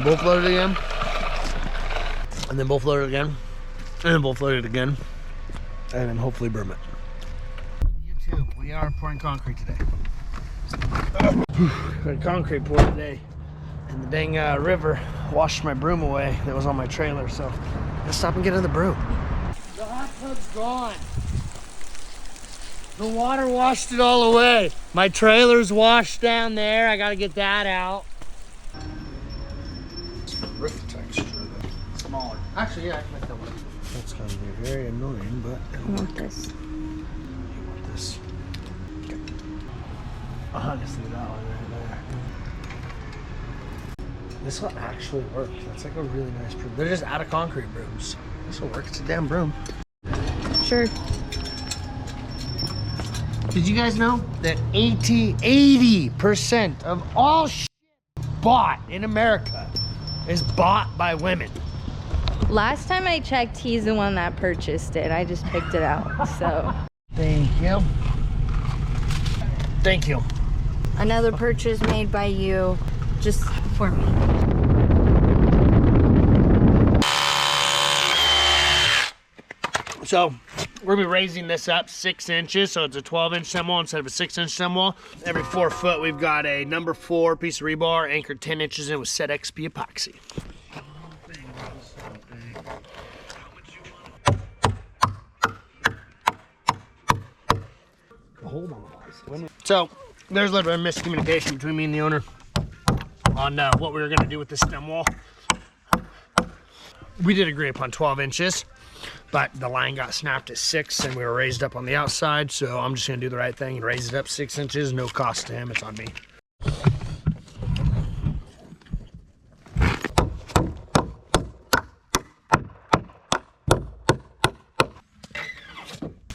Both load it again. And then both load it again. And then both load it again. And then hopefully berm it. YouTube, we are pouring concrete today. Got a concrete pour today. And the dang river washed my broom away that was on my trailer, so let's stop and get in the broom. The hot tub's gone. The water washed it all away. My trailer's washed down there. I gotta get that out. Roof texture, smaller. Actually, yeah, I can make that work. That's gonna be very annoying, but I want this. You want this? Okay. Honestly, that one right there. This will actually work. That's like a really nice broom. They're just out of concrete brooms. This will work. It's a damn broom. Sure. Did you guys know that 80% of all shit bought in America is bought by women? Last time I checked, he's the one that purchased it. I just picked it out, so. Thank you. Thank you. Another purchase made by you, just for me. So we're gonna be raising this up 6 inches, so it's a 12-inch stem wall instead of a 6-inch stem wall. Every 4 foot, we've got a number 4 piece of rebar anchored 10 inches in with set XP epoxy. Hold on. So there's a little bit of miscommunication between me and the owner on what we were gonna do with this stem wall. We did agree upon 12 inches. But the line got snapped at 6 and we were raised up on the outside, so I'm just gonna do the right thing and raise it up 6 inches. No cost to him, it's on me.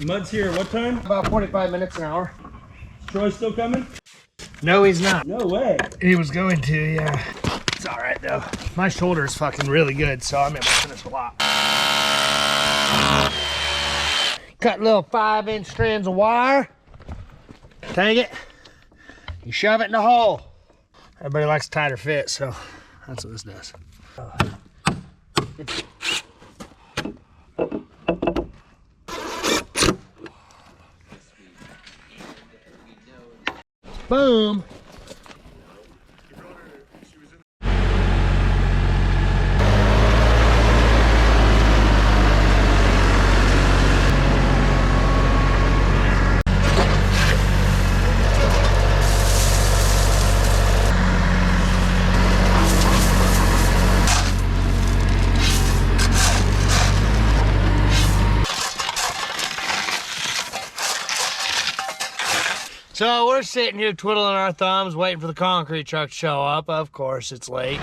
Mud's here what time? About 45 minutes an hour. Troy's still coming? No, he's not. No way. He was going to, yeah. It's all right though. My shoulder's fucking really good, so I'm able to finish a lot. Cut little 5-inch strands of wire. Take it. You shove it in the hole. Everybody likes a tighter fit, so that's what this does. Boom. So we're sitting here twiddling our thumbs, waiting for the concrete truck to show up. Of course, it's late.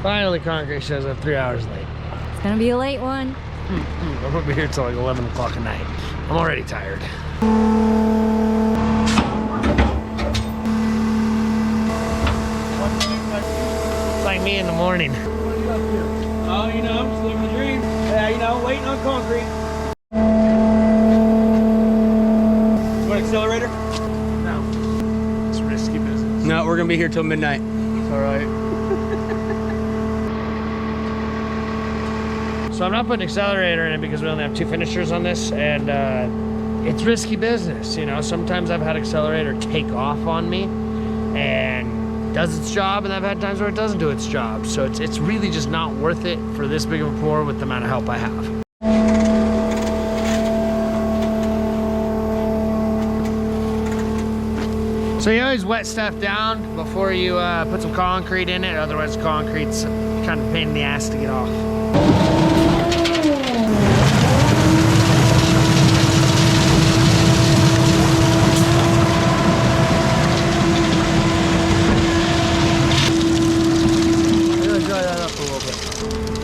Finally, concrete shows up 3 hours late. It's gonna be a late one. I'm gonna be here till like 11 o'clock at night. I'm already tired. It's like me in the morning. Oh, you know, I'm just living the dream. Yeah, you know, waiting on concrete. You want an accelerator? No. It's risky business. No, we're gonna be here till midnight. It's all right. So I'm not putting accelerator in it because we only have 2 finishers on this, and it's risky business, you know. Sometimes I've had accelerator take off on me and does its job, and I've had times where it doesn't do its job. So it's really just not worth it for this big of a pour with the amount of help I have. So you always wet stuff down before you put some concrete in it, otherwise concrete's kind of a pain in the ass to get off.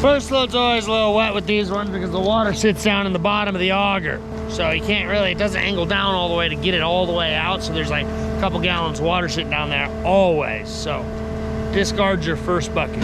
First load's always a little wet with these ones because the water sits down in the bottom of the auger. So you can't really, it doesn't angle down all the way to get it all the way out. So there's like a couple gallons of water sitting down there always. So discard your first bucket.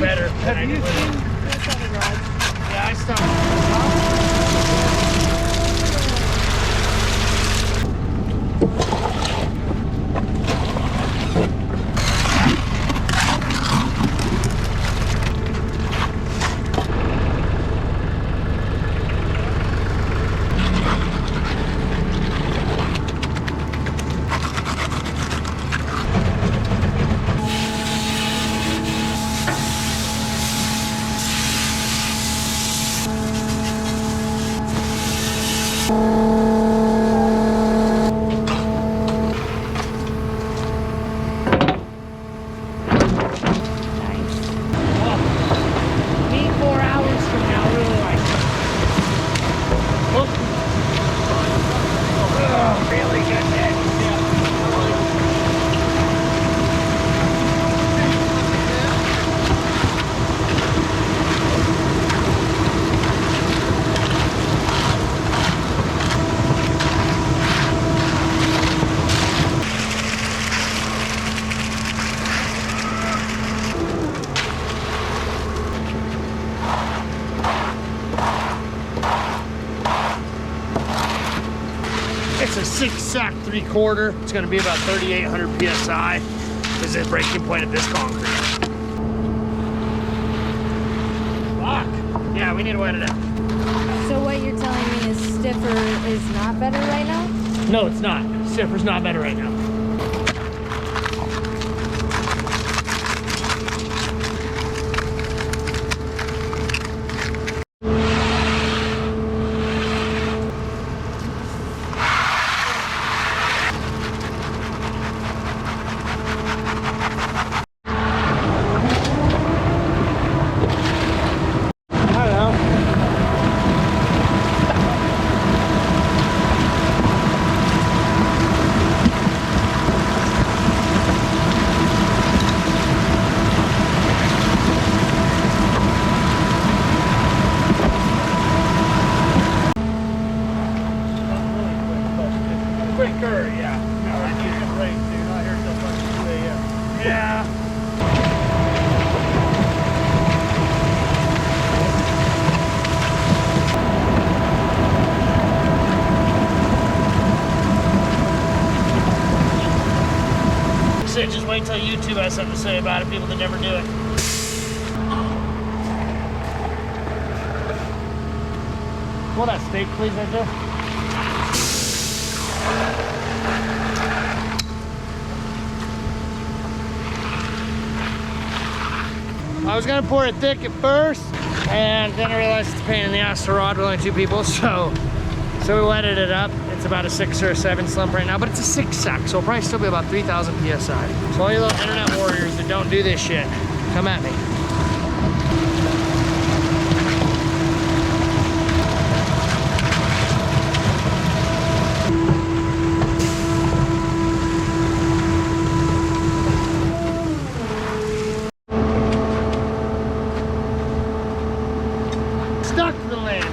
Better. Have you seen this on the garage? Yeah, I stopped. It's a 6-sack 3/4. It's gonna be about 3,800 PSI. This is the breaking point of this concrete. Fuck. Yeah, we need to wet it out. So what you're telling me is stiffer is not better right now? No, it's not. Stiffer's not better right now. Quicker, yeah. No, I need a break, dude. Not here till fucking 2 a.m. Yeah. Shit, just wait till YouTube has something to say about it. People that never do it. Pull that steak, please, right there. I was gonna pour it thick at first, and then I realized it's a pain in the ass to rod with only 2 people, so we wetted it up. It's about a 6 or a 7 slump right now, but it's a 6-sack, so it'll probably still be about 3,000 PSI. So all you little internet warriors that don't do this shit, come at me. Stuck to the land.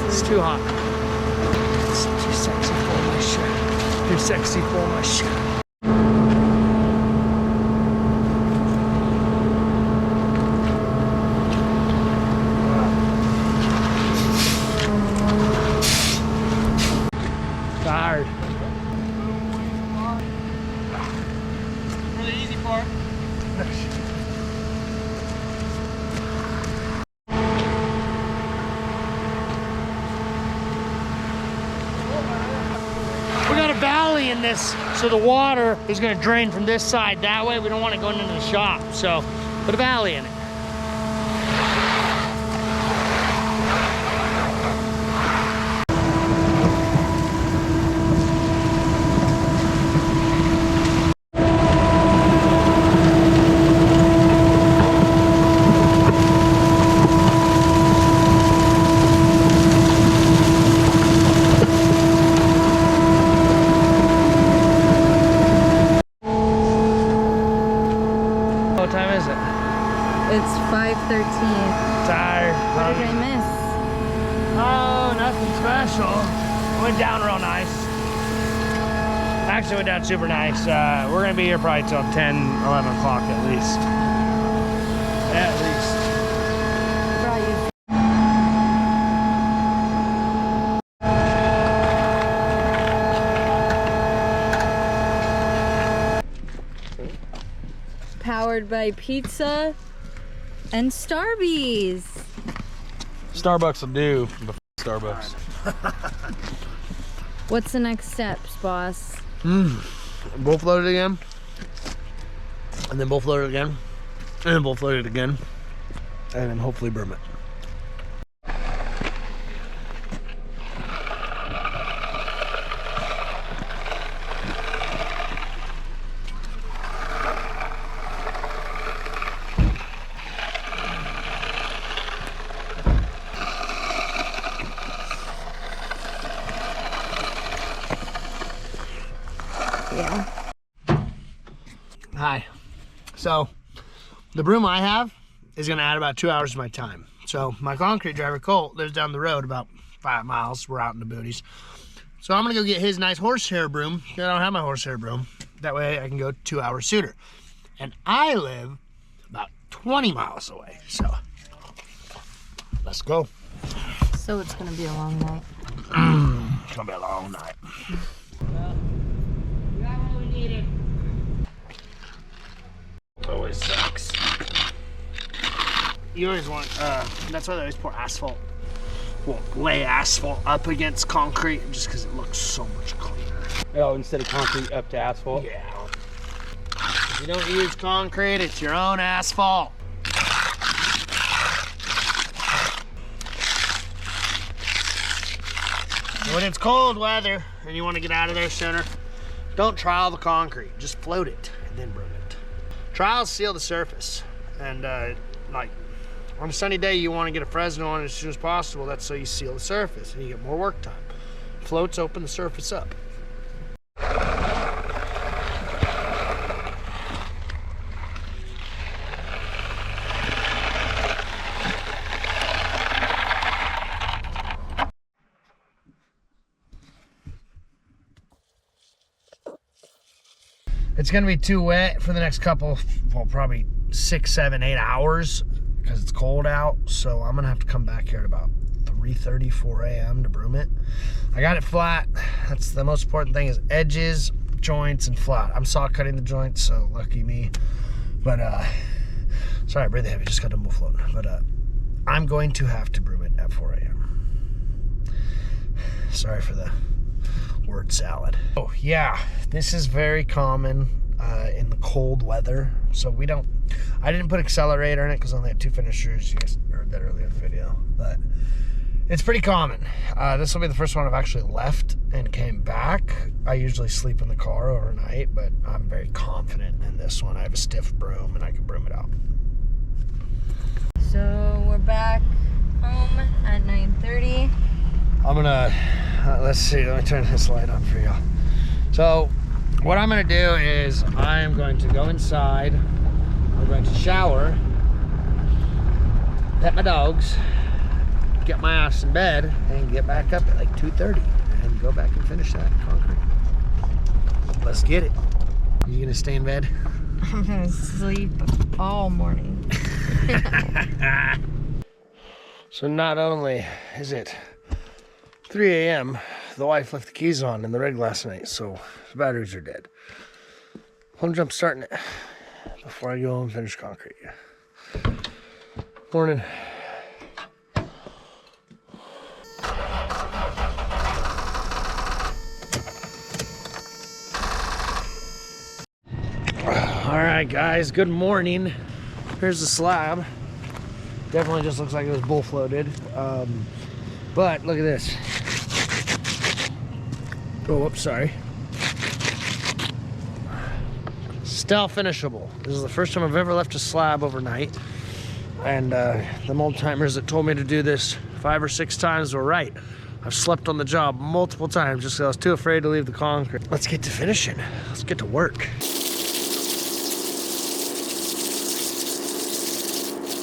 It's too hot. It's too sexy for my shit. Too sexy for my shit. for it. We got a valley in this, so the water is gonna drain from this side that way. We don't want it going into the shop, so put a valley in it. What time is it? It's 5:13. Tired. What did I miss? Oh, nothing special. Went down real nice. Actually went down super nice. We're gonna be here probably till 10, 11 o'clock at least. At least. Brought you. Powered by pizza and Starbucks. Starbucks will do. Starbucks. What's the next steps, boss? Both load it again. And then both load it again. And then both load it again. And then hopefully broom it. Yeah. Hi. So, the broom I have is gonna add about 2 hours to my time. So, my concrete driver, Colt, lives down the road about 5 miles. We're out in the booties. So, I'm gonna go get his nice horsehair broom. I don't have my horsehair broom. That way I can go 2 hours sooner. And I live about 20 miles away. So, let's go. So it's gonna be a long night. It's gonna be a long night. We got what we needed. Always sucks. You always want, that's why they always pour asphalt. Well, lay asphalt up against concrete just because it looks so much cleaner. Oh, instead of concrete up to asphalt? Yeah. If you don't use concrete, it's your own asphalt. When it's cold weather and you want to get out of there sooner, don't trowel the concrete. Just float it and then broom it. Trowels seal the surface. And like on a sunny day, you want to get a Fresno on as soon as possible. That's so you seal the surface and you get more work time. Floats open the surface up. It's gonna be too wet for the next couple, well, probably 6, 7, 8 hours because it's cold out. So I'm gonna have to come back here at about 3:30, 4 a.m. to broom it. I got it flat. That's the most important thing, is edges, joints, and flat. I'm saw cutting the joints, so lucky me. But sorry, I breathe heavy, just got double floating. But I'm going to have to broom it at 4 a.m. Sorry for the word salad. Oh yeah, this is very common in the cold weather. So I didn't put accelerator in it because I only had 2 finishers. You guys heard that earlier in the video, but it's pretty common. This will be the first one I've actually left and came back. I usually sleep in the car overnight, but I'm very confident in this one. I have a stiff broom and I can broom it out. So we're back home at 9:30. I'm gonna, let's see, let me turn this light on for y'all. So, what I'm gonna do is I am going to go inside, I'm going to shower, pet my dogs, get my ass in bed, and get back up at like 2:30 and go back and finish that concrete. Let's get it. You gonna stay in bed? I'm gonna sleep all morning. So not only is it 3 a.m., the wife left the keys on in the rig last night, so the batteries are dead. I'm jump starting it before I go and finish concrete. Morning. All right, guys, good morning. Here's the slab. Definitely just looks like it was bull floated. But look at this. Oh, whoops, sorry. Still finishable. This is the first time I've ever left a slab overnight. And the old timers that told me to do this 5 or 6 times were right. I've slept on the job multiple times just because I was too afraid to leave the concrete. Let's get to finishing. Let's get to work.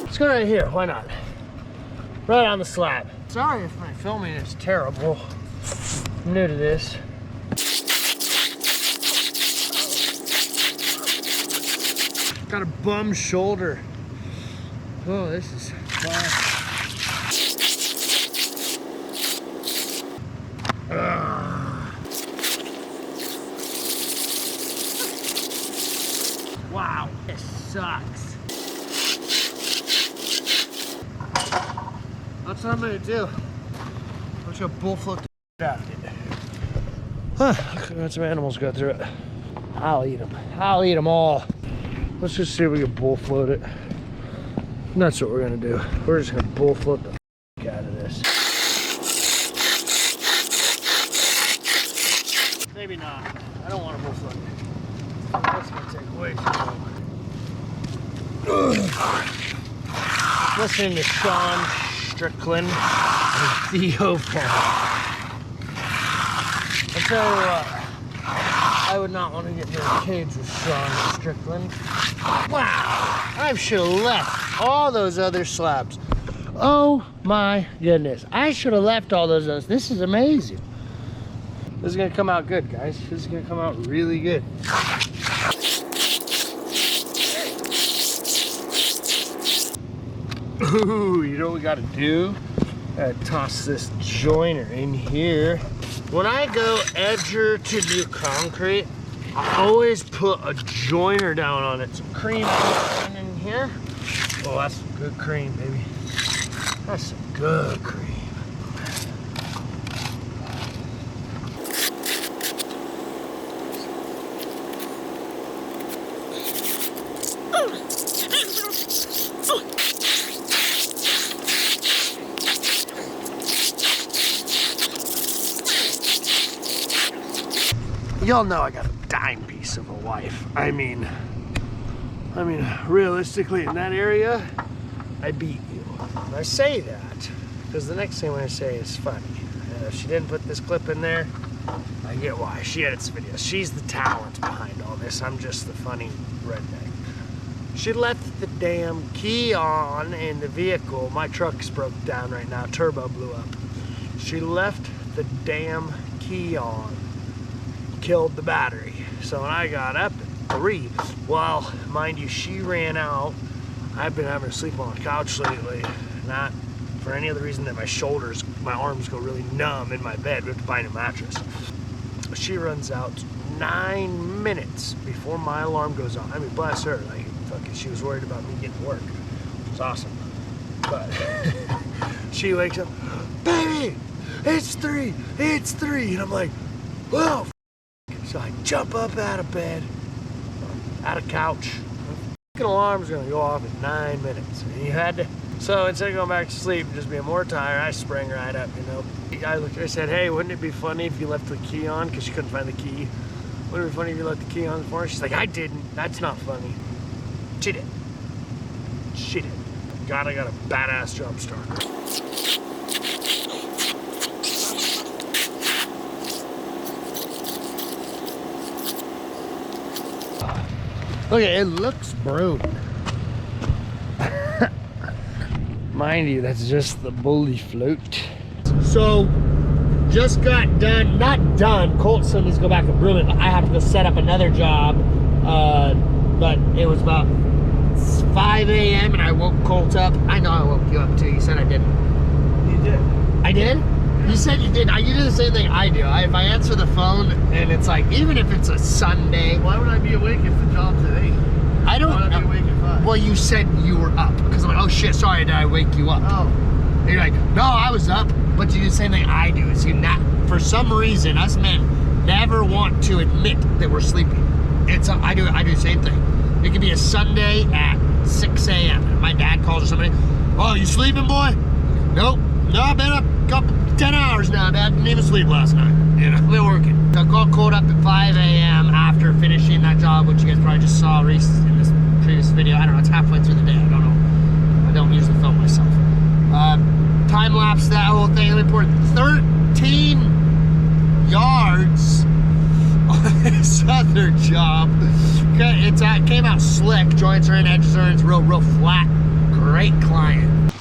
Let's go right here, why not? Right on the slab. Sorry if my filming is terrible. I'm new to this. Got a bum shoulder. Oh, this is fun. Wow, this sucks. That's what I'm gonna do. I'm just gonna bull float the out of it. Huh, got some animals go through it. I'll eat them. I'll eat them all. Let's just see if we can bull float it. And that's what we're gonna do. We're just gonna bull float the out of this. Maybe not. I don't want to bull float it. That's gonna take way too long. Listening to Sean Strickland and Theo Paul. I'll tell you what, I would not want to get in a cage with Sean Strickland. Wow, I should have left all those other slabs. Oh my goodness, I should have left all those others. This is amazing. This is gonna come out good, guys. This is gonna come out really good. Ooh, you know what we gotta do? Gotta toss this joiner in here. When I go edger to do concrete, I always put a joiner down on it. Some cream in here. Oh, that's some good cream, baby. That's some good cream. Y'all know I got a dime piece of a wife. I mean, realistically, in that area, I beat you. And I say that because the next thing I'm gonna say is funny. If she didn't put this clip in there, I get why. She edits videos. She's the talent behind all this. I'm just the funny redneck. She left the damn key on in the vehicle. My truck's broke down right now. Turbo blew up. She left the damn key on. Killed the battery. So when I got up at 3, well, mind you, she ran out. I've been having to sleep on the couch lately, not for any other reason than my arms go really numb in my bed. We have to buy a new mattress. She runs out 9 minutes before my alarm goes on. I mean, bless her, like, fucking, she was worried about me getting to work. It was awesome. But she wakes up, baby, it's 3, and I'm like, whoa. So I jump up out of bed, out of couch. The alarm's gonna go off in 9 minutes. And you had to, so instead of going back to sleep and just being more tired, I sprang right up, you know. I said, hey, wouldn't it be funny if you left the key on? Because she couldn't find the key. Wouldn't it be funny if you left the key on for her? She's like, I didn't. That's not funny. She did. She did. God, I got a badass jump starter. Look at it, it looks broken. Mind you, that's just the bully float. So, just got done, not done. Colt still needs to go back and broom it, but I have to go set up another job. But it was about 5 a.m. and I woke Colt up. I know I woke you up too. You said I didn't. You did. I did? You said you did. You do the same thing I do. If I answer the phone and it's like, even if it's a Sunday. Why would I be awake if the job's at 8? I don't know. well, you said you were up. Because I'm like, oh shit, sorry, did I wake you up? Oh. And you're like, no, I was up. But you do the same thing I do. Is you not, for some reason, us men never want to admit that we're sleeping. I do the same thing. It could be a Sunday at 6 a.m. My dad calls or somebody, oh, you sleeping, boy? Nope. No, I've been up a couple, 10 hours now, Dad. Didn't even sleep last night. You know, I've been working. I got called up at 5 a.m. after finishing that job, which you guys probably just saw in this previous video. I don't know, it's halfway through the day. I don't know. I don't usually film myself. Time lapse that whole thing. Let me pour 13 yards on this other job. It came out slick. Joints are in, edges are in. It's real flat. Great client.